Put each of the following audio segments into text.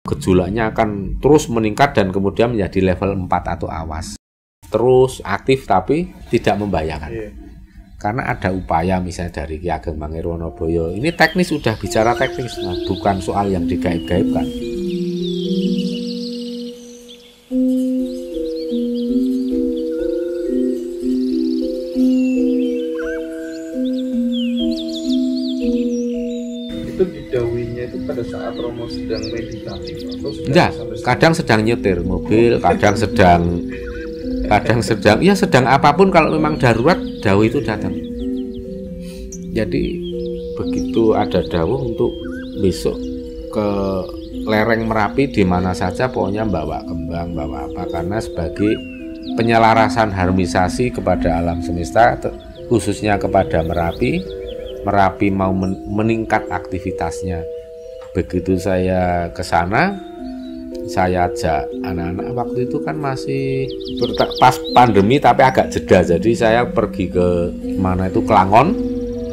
gejolaknya akan terus meningkat dan kemudian menjadi level 4 atau awas. Terus aktif tapi tidak membahayakan. Karena ada upaya misalnya dari Ki Ageng Mangir Wonoboyo. Ini teknis, sudah bicara teknis, bukan soal yang digaib-gaibkan. Itu didhawuhinya itu pada saat Romo sedang meditatif atau enggak, kadang sedang nyetir mobil, kadang sedang ya sedang apapun, kalau memang darurat dawuh itu datang. Jadi begitu ada dawuh untuk besok ke lereng Merapi di mana saja, pokoknya bawa kembang, bawa apa, karena sebagai penyelarasan harmonisasi kepada alam semesta, khususnya kepada Merapi mau meningkat aktivitasnya. Begitu saya ke sana, saya ajak anak-anak, waktu itu kan masih pas pandemi tapi agak jeda, jadi saya pergi ke mana itu Klangon,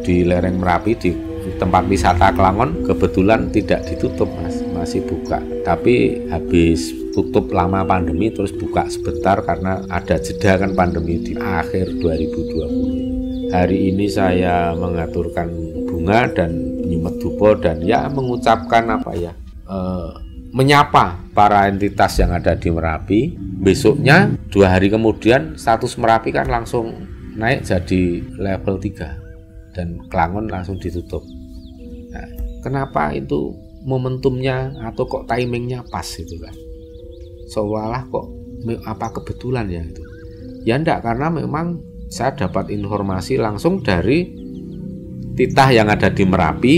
di lereng Merapi, di tempat wisata Klangon. Kebetulan tidak ditutup, masih buka, tapi habis tutup lama pandemi terus buka sebentar karena ada jeda kan pandemi di akhir 2020. Hari ini saya mengaturkan bunga dan nyimet dupa dan ya mengucapkan menyapa para entitas yang ada di Merapi. Besoknya 2 hari kemudian status Merapi kan langsung naik jadi level 3 dan Klangon langsung ditutup. Nah, kenapa itu momentumnya atau kok timingnya pas gitu kan? Seolah kok apa kebetulan ya itu? Ya enggak, karena memang saya dapat informasi langsung dari titah yang ada di Merapi,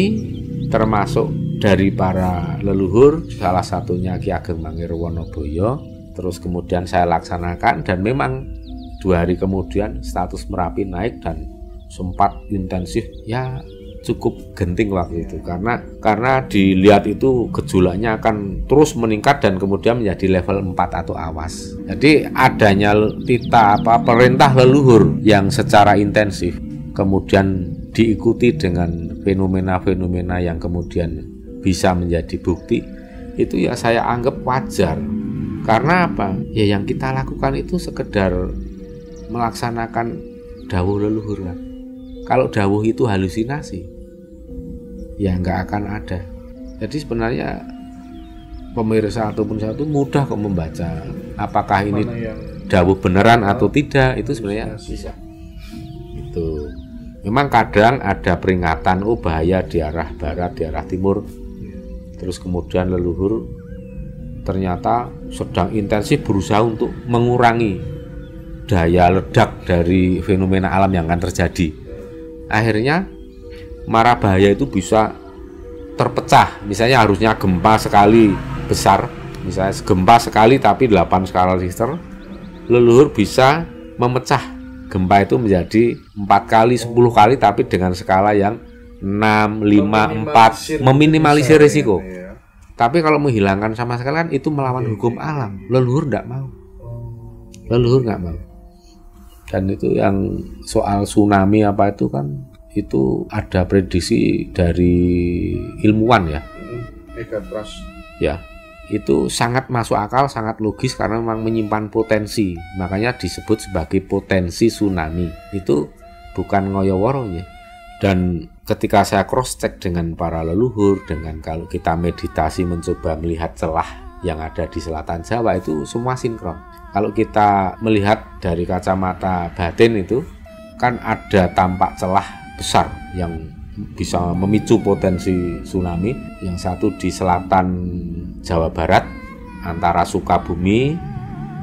termasuk dari para leluhur, salah satunya Ki Ageng Mangir Wonoboyo. Terus kemudian saya laksanakan dan memang 2 hari kemudian status Merapi naik dan sempat intensif, ya cukup genting waktu itu, karena dilihat itu gejolaknya akan terus meningkat dan kemudian menjadi level 4 atau awas. Jadi adanya titah perintah leluhur yang secara intensif kemudian diikuti dengan fenomena-fenomena yang kemudian bisa menjadi bukti, itu ya saya anggap wajar. Karena apa? Ya yang kita lakukan itu sekedar melaksanakan dawuh leluhur kan. Kalau dawuh itu halusinasi, ya nggak akan ada. Jadi sebenarnya pemirsa ataupun saya itu mudah kok membaca apakah ini dawuh beneran atau tidak, itu sebenarnya bisa. Itu memang kadang ada peringatan, oh bahaya di arah barat, di arah timur. Terus kemudian leluhur ternyata sedang intensif berusaha untuk mengurangi daya ledak dari fenomena alam yang akan terjadi. Akhirnya mara bahaya itu bisa terpecah. Misalnya harusnya gempa sekali besar, misalnya gempa sekali tapi 8 skala Richter, leluhur bisa memecah gempa itu menjadi 4 kali, 10 kali, tapi dengan skala yang 6, 5, 4, meminimalisir risiko. Tapi kalau menghilangkan sama sekali kan itu melawan hukum alam. Leluhur nggak mau. Leluhur nggak mau. Dan itu yang soal tsunami apa itu kan, itu ada prediksi dari ilmuwan ya. Megatras. Ya, itu sangat masuk akal, sangat logis karena memang menyimpan potensi. Makanya disebut sebagai potensi tsunami. Itu bukan ngoyo-woro ya. Dan ketika saya cross check dengan para leluhur, dengan kalau kita meditasi mencoba melihat celah yang ada di selatan Jawa, itu semua sinkron. Kalau kita melihat dari kacamata batin itu kan ada tampak celah besar yang bisa memicu potensi tsunami. Yang satu di selatan Jawa Barat antara Sukabumi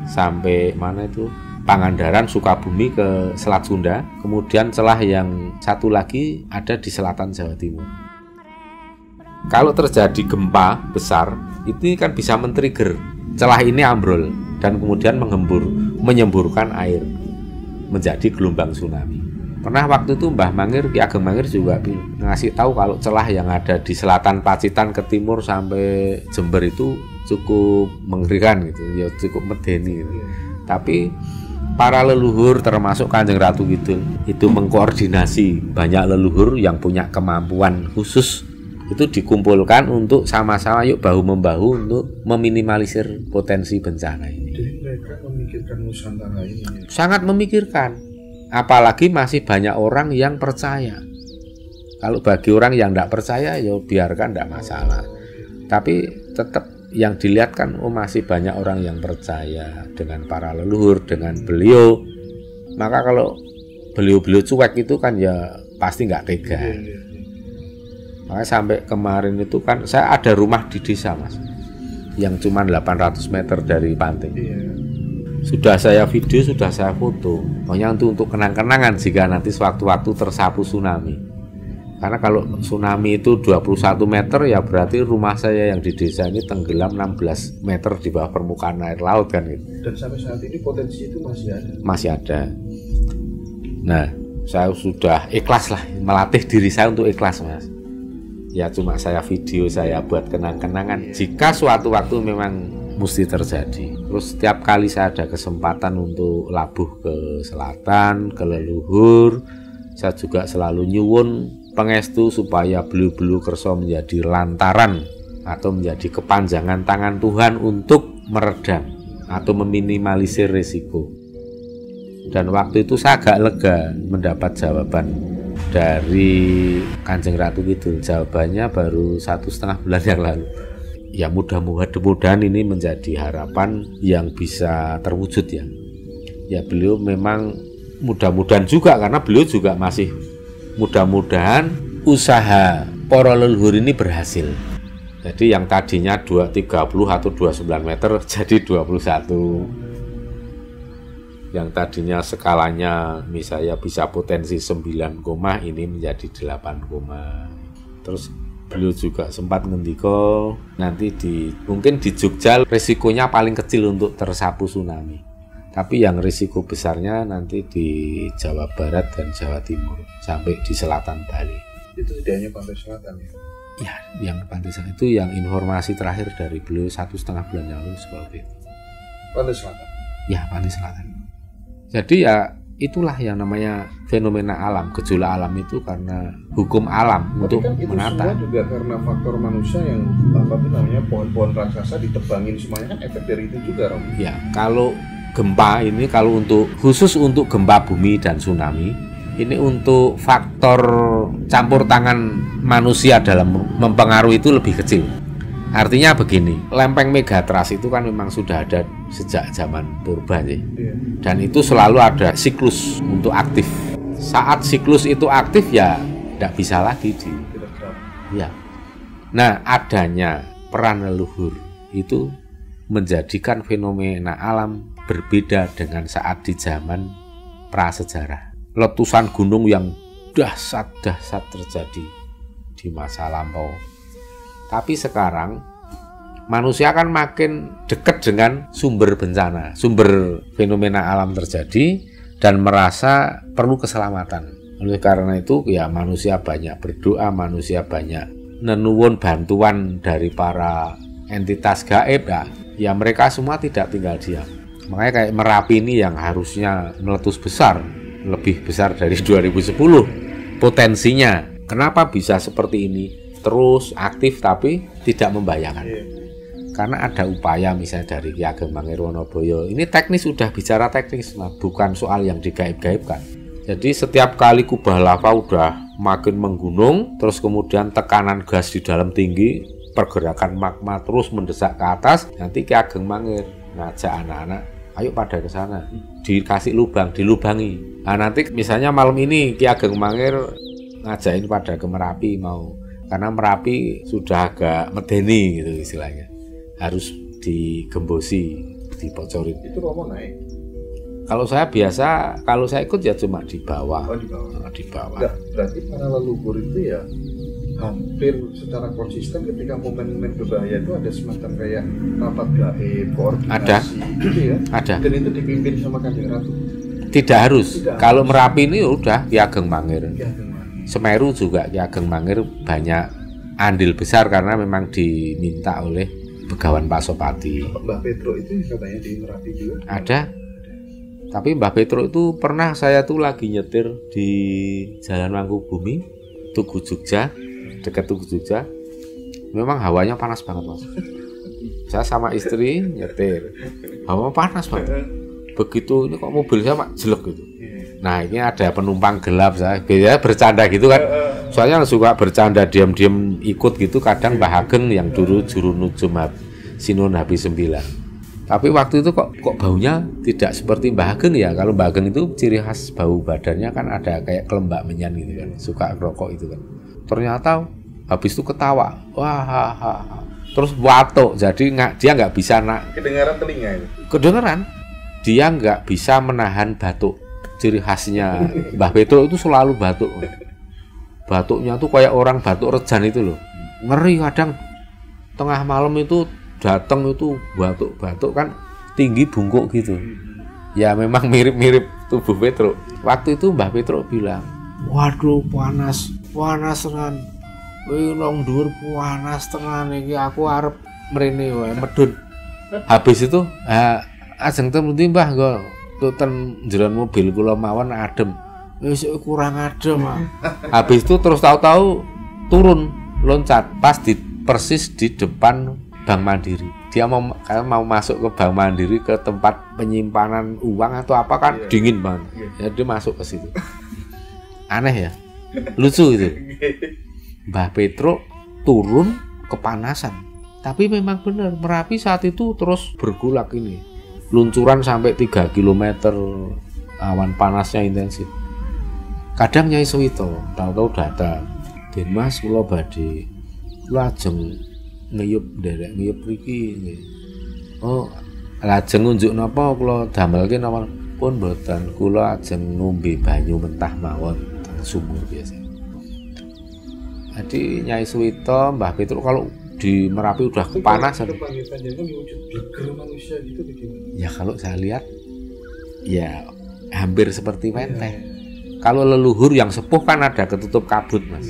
sampai mana itu Pangandaran, Sukabumi ke Selat Sunda. Kemudian celah yang satu lagi ada di selatan Jawa Timur. Kalau terjadi gempa besar, itu kan bisa men-trigger celah ini ambrol dan kemudian menyemburkan air menjadi gelombang tsunami. Pernah waktu itu Mbah Mangir, Ki Ageng Mangir juga ngasih tahu kalau celah yang ada di selatan Pacitan ke timur sampai Jember itu cukup mengerikan gitu, ya cukup medeni gitu. Tapi para leluhur termasuk Kanjeng Ratu Kidul itu mengkoordinasi banyak leluhur yang punya kemampuan khusus itu dikumpulkan untuk sama-sama yuk bahu-membahu untuk meminimalisir potensi bencana ini. Jadi mereka memikirkan Nusantara ini ya? Sangat memikirkan, apalagi masih banyak orang yang percaya. Kalau bagi orang yang tidak percaya ya biarkan, tidak masalah. Tapi tetap yang dilihat kan masih banyak orang yang percaya dengan para leluhur, dengan beliau. Maka kalau beliau-beliau cuek itu kan ya pasti nggak tega. Makanya sampai kemarin itu kan saya ada rumah di desa Mas, yang cuma 800 meter dari pantai. Sudah saya video, sudah saya foto. Pokoknya untuk kenang-kenangan jika nanti sewaktu-waktu tersapu tsunami. Karena kalau tsunami itu 21 meter ya berarti rumah saya yang di desa ini tenggelam 16 meter di bawah permukaan air laut kan gitu. Dan sampai saat ini potensi itu masih ada? Masih ada. Nah, saya sudah ikhlas lah, melatih diri saya untuk ikhlas Mas. Ya cuma saya video, saya buat kenang-kenangan. Jika suatu waktu memang mesti terjadi. Terus setiap kali saya ada kesempatan untuk labuh ke selatan, ke leluhur, saya juga selalu nyuwun pangestu supaya belu-belu kerso menjadi lantaran atau menjadi kepanjangan tangan Tuhan untuk meredam atau meminimalisir risiko. Dan waktu itu saya agak lega mendapat jawaban dari Kanjeng Ratu Kidul. Jawabannya baru 1,5 bulan yang lalu. Ya mudah-mudahan ini menjadi harapan yang bisa terwujud ya. Ya beliau memang mudah-mudahan juga, karena beliau juga masih mudah-mudahan usaha para leluhur ini berhasil. Jadi yang tadinya 30 atau 29 meter jadi 21. Yang tadinya skalanya misalnya bisa potensi 9, ini menjadi 8, terus beliau juga sempat ngendiko nanti mungkin di Jogja risikonya paling kecil untuk tersapu tsunami, tapi yang risiko besarnya nanti di Jawa Barat dan Jawa Timur sampai di selatan Bali. Itu tidak hanya pantai selatan ya? Ya, yang pantai selatan itu yang informasi terakhir dari beliau 1,5 bulan yang lalu seperti itu. Pantai selatan? Ya, pantai selatan. Jadi ya itulah yang namanya fenomena alam, gejolak alam itu karena hukum alam. Tapi untuk kan itu menata. Semua juga karena faktor manusia yang pohon-pohon raksasa ditebangin, semuanya kan efek dari itu juga, Rom. Ya, kalau gempa ini khusus untuk gempa bumi dan tsunami, ini untuk faktor campur tangan manusia dalam mempengaruhi itu lebih kecil. Artinya begini, lempeng megatras itu kan memang sudah ada sejak zaman purba sih. Dan itu selalu ada siklus untuk aktif. Saat siklus itu aktif ya tidak bisa lagi ya. Nah, adanya peran leluhur itu menjadikan fenomena alam berbeda dengan saat di zaman prasejarah. Letusan gunung yang dahsyat terjadi di masa lampau. Tapi sekarang manusia kan makin dekat dengan sumber bencana, sumber fenomena alam terjadi dan merasa perlu keselamatan. Oleh karena itu ya manusia banyak berdoa, manusia banyak nenuwun bantuan dari para entitas gaib ya mereka semua tidak tinggal diam. Makanya kayak Merapi ini yang harusnya meletus besar, lebih besar dari 2010 potensinya. Kenapa bisa seperti ini? Terus aktif tapi tidak membahayakan. Karena ada upaya misalnya dari Ki Ageng Mangir Wonoboyo. Ini teknis, sudah bicara teknis, bukan soal yang digaib-gaibkan. Jadi setiap kali kubah lava udah makin menggunung, terus kemudian tekanan gas di dalam tinggi, pergerakan magma terus mendesak ke atas, nanti Ki Ageng Mangir ngajak anak-anak, ayo pada ke sana, dikasih lubang, dilubangi. Nah nanti misalnya malam ini Ki Ageng Mangir ngajakin pada ke Merapi mau. Karena Merapi sudah agak medeni gitu istilahnya, harus digembosi, dibocorin. Itu Romo naik? Kalau saya biasa, kalau saya ikut ya cuma di bawah. Oh, di bawah. Di bawah. Enggak, berarti para leluhur itu ya hampir secara konsisten ketika momen-momen berbahaya itu ada semacam kayak rapat gaib, koordinasi gitu ya? Ada. Dan itu dipimpin sama Kanjeng Ratu? Tidak harus. Kalau Merapi ini udah Ki Ageng Mangir. Semeru juga Ki Ageng Mangir banyak andil besar karena memang diminta oleh Begawan Pasopati. Mbah Petro itu katanya di Merapi juga? Ada. Tapi Mbah Petro itu pernah saya tuh lagi nyetir di Jalan Mangkubumi, Tugu Jogja, dekat Tugu Jogja. Memang hawanya panas banget Mas. Saya sama istri nyetir, hawa panas banget. Begitu ini kok mobil saya jelek gitu. Nah ini ada penumpang gelap, saya biasanya bercanda gitu kan. Soalnya suka bercanda diam-diam ikut gitu. Kadang Mbah Ageng yang dulu juru nujum Sinun Habis 9. Tapi waktu itu kok baunya tidak seperti Mbah Ageng ya. Kalau Mbah Ageng itu ciri khas bau badannya kan ada kayak kelembak menyan gitu kan. Suka rokok itu kan. Ternyata habis itu ketawa. Wah. Terus watuk. Jadi dia nggak bisa kedengaran telinga itu. Kedengaran. Dia nggak bisa menahan batuk. Ciri khasnya Mbah Petro itu selalu batuk. Batuknya tuh kayak orang batuk rejan itu loh. Ngeri kadang tengah malam itu datang itu batuk-batuk kan tinggi bungkuk gitu. Ya memang mirip-mirip tubuh Petro. Waktu itu Mbah Petro bilang, waduh panas tenan. Wih nong dhuwur panas tenan iki aku arep mrene wae medun. Habis itu ajeng temuti Mbah nggo ten njeron mobil kula mawon adem. Wis kurang adem. Habis itu terus tahu-tahu turun loncat pas persis di depan Bank Mandiri. Dia mau masuk ke Bank Mandiri ke tempat penyimpanan uang atau apa kan dingin banget. Ya dia masuk ke situ. Aneh ya. Lucu itu. Mbah Petro turun kepanasan. Tapi memang benar Merapi saat itu terus bergulak ini. Luncuran sampai 3 km, awan panasnya intensif. Kadang Nyai Suwito tahu-tahu datang. Den Mas kula badhe lajeng ngeyup derek ngeyup mriki nggih. Oh, lajeng ngunjuk napa kula damelke napa pun mboten. Kula ajeng ngombe banyu mentah mawon teng sumur biasa. Jadi Nyai Suwito, Mbah Petro kalau di Merapi udah kepanasan. Ya kalau saya lihat ya hampir seperti menteng. Kalau leluhur yang sepuh kan ada ketutup kabut Mas.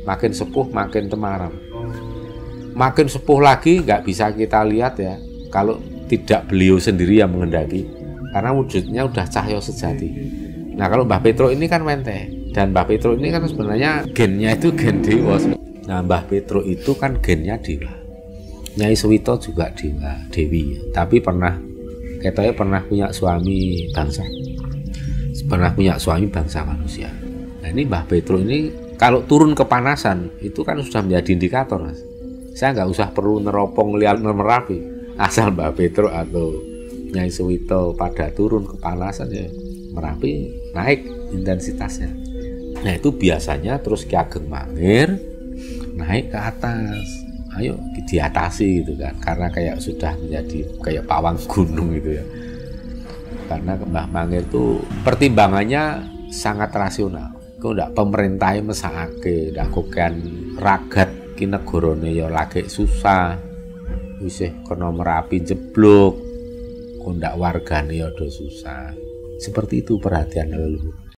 Makin sepuh makin temaram. Makin sepuh lagi nggak bisa kita lihat ya kalau tidak beliau sendiri yang mengendaki karena wujudnya udah cahyo sejati. Nah kalau Mbah Petro ini kan menteng dan Mbah Petro ini kan sebenarnya gennya itu gen dewa. Nah Mbah Petro itu kan gennya dewa. Nyai Suwito juga dewi tapi katanya pernah punya suami bangsa manusia. Nah ini Mbah Petro ini kalau turun kepanasan itu kan sudah menjadi indikator Mas. Saya nggak usah perlu neropong lihat Merapi, asal Mbah Petro atau Nyai Suwito pada turun kepanasan ya Merapi naik intensitasnya. Nah itu biasanya terus Ki Ageng Mangir naik ke atas, ayo diatasi gitu kan, karena kayak sudah menjadi kayak pawang gunung gitu ya. Karena Mbah Mangir itu pertimbangannya sangat rasional. Kok ndak pemerintah mesakake, ndak kokan ragat ki negarane ya lagi susah. Wis kena Merapi jeblok. Kok ndak wargane ya do susah. Seperti itu perhatian leluhur.